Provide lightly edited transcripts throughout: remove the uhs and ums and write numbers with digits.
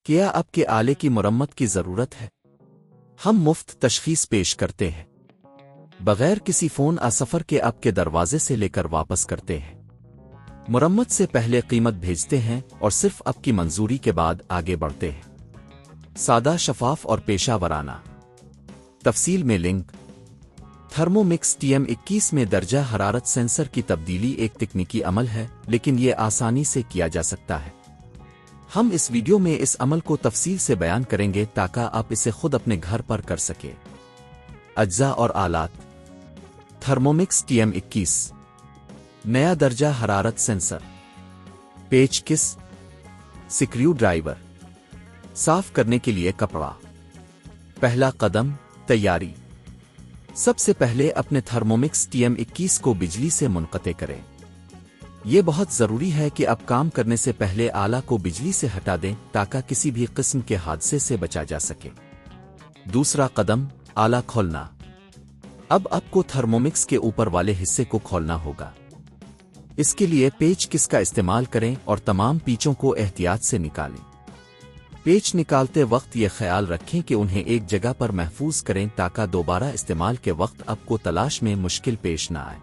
کیا آپ کے آلے کی مرمت کی ضرورت ہے؟ ہم مفت تشخیص پیش کرتے ہیں، بغیر کسی فون سفر کے آپ کے دروازے سے لے کر واپس کرتے ہیں۔ مرمت سے پہلے قیمت بھیجتے ہیں اور صرف آپ کی منظوری کے بعد آگے بڑھتے ہیں۔ سادہ، شفاف اور پیشہ ورانہ۔ تفصیل میں لنک۔ تھرمو میکس TM21 میں درجہ حرارت سینسر کی تبدیلی ایک تکنیکی عمل ہے، لیکن یہ آسانی سے کیا جا سکتا ہے۔ ہم اس ویڈیو میں اس عمل کو تفصیل سے بیان کریں گے تاکہ آپ اسے خود اپنے گھر پر کر سکیں۔ اجزاء اور آلات۔ تھرمومکس TM21 نیا درجہ حرارت سینسر، پیچ کس، سکریو ڈرائیور، صاف کرنے کے لیے کپڑا۔ پہلا قدم، تیاری۔ سب سے پہلے اپنے تھرمومکس TM21 کو بجلی سے منقطع کریں۔ یہ بہت ضروری ہے کہ آپ کام کرنے سے پہلے آلہ کو بجلی سے ہٹا دیں تاکہ کسی بھی قسم کے حادثے سے بچا جا سکے۔ دوسرا قدم، آلہ کھولنا۔ اب آپ کو تھرمومکس کے اوپر والے حصے کو کھولنا ہوگا۔ اس کے لیے پیچ کس کا استعمال کریں اور تمام پیچوں کو احتیاط سے نکالیں۔ پیچ نکالتے وقت یہ خیال رکھیں کہ انہیں ایک جگہ پر محفوظ کریں تاکہ دوبارہ استعمال کے وقت آپ کو تلاش میں مشکل پیش نہ آئے۔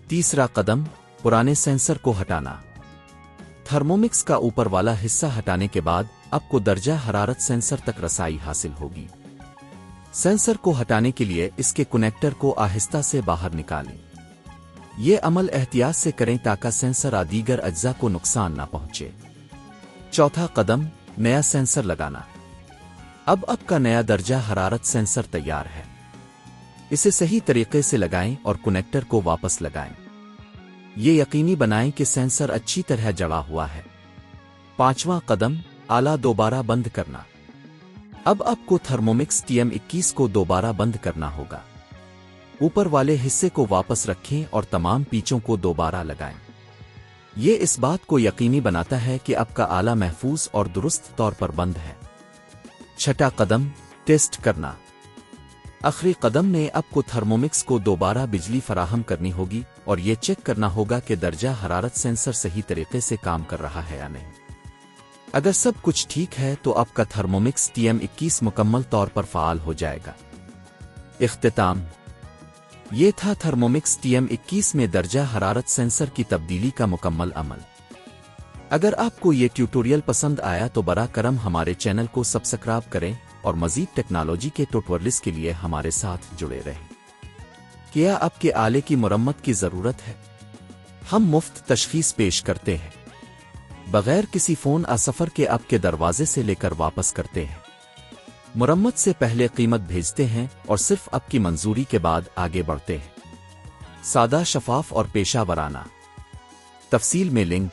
تیسرا قدم، پرانے سینسر کو ہٹانا۔ تھرمومکس کا اوپر والا حصہ ہٹانے کے بعد آپ کو درجہ حرارت سینسر تک رسائی حاصل ہوگی۔ سینسر کو ہٹانے کے لیے اس کے کنیکٹر کو آہستہ سے باہر نکالیں۔ یہ عمل احتیاط سے کریں تاکہ سینسر دیگر اجزاء کو نقصان نہ پہنچے۔ چوتھا قدم، نیا سینسر لگانا۔ اب آپ کا نیا درجہ حرارت سینسر تیار ہے۔ اسے صحیح طریقے سے لگائیں اور کنیکٹر کو واپس لگائیں۔ یہ یقینی بنائیں کہ سینسر اچھی طرح جڑا ہوا ہے۔ پانچواں قدم، آلہ دوبارہ بند کرنا۔ اب آپ کو تھرمومکس TM21 کو دوبارہ بند کرنا ہوگا۔ اوپر والے حصے کو واپس رکھیں اور تمام پیچوں کو دوبارہ لگائیں۔ یہ اس بات کو یقینی بناتا ہے کہ آپ کا آلہ محفوظ اور درست طور پر بند ہے۔ چھٹا قدم، ٹیسٹ کرنا۔ آخری قدم میں آپ کو تھرمومکس کو دوبارہ بجلی فراہم کرنی ہوگی اور یہ چیک کرنا ہوگا کہ درجہ حرارت سینسر صحیح طریقے سے کام کر رہا ہے یا نہیں۔ اگر سب کچھ ٹھیک ہے تو آپ کا تھرمومکس TM21 مکمل طور پر فعال ہو جائے گا۔ اختتام۔ یہ تھا تھرمومکس TM21 میں درجہ حرارت سینسر کی تبدیلی کا مکمل عمل۔ اگر آپ کو یہ ٹیوٹوریل پسند آیا تو براہ کرم ہمارے چینل کو سبسکرائب کریں اور مزید ٹیکنالوجی کے ٹیوٹوریلز کے لیے ہمارے ساتھ جڑے رہیں۔ کیا آپ کے آلے کی مرمت کی ضرورت ہے؟ ہم مفت تشخیص پیش کرتے ہیں، بغیر کسی فون سفر کے آپ کے دروازے سے لے کر واپس کرتے ہیں۔ مرمت سے پہلے قیمت بھیجتے ہیں اور صرف آپ کی منظوری کے بعد آگے بڑھتے ہیں۔ سادہ، شفاف اور پیشہ ورانہ۔ تفصیل میں لنک۔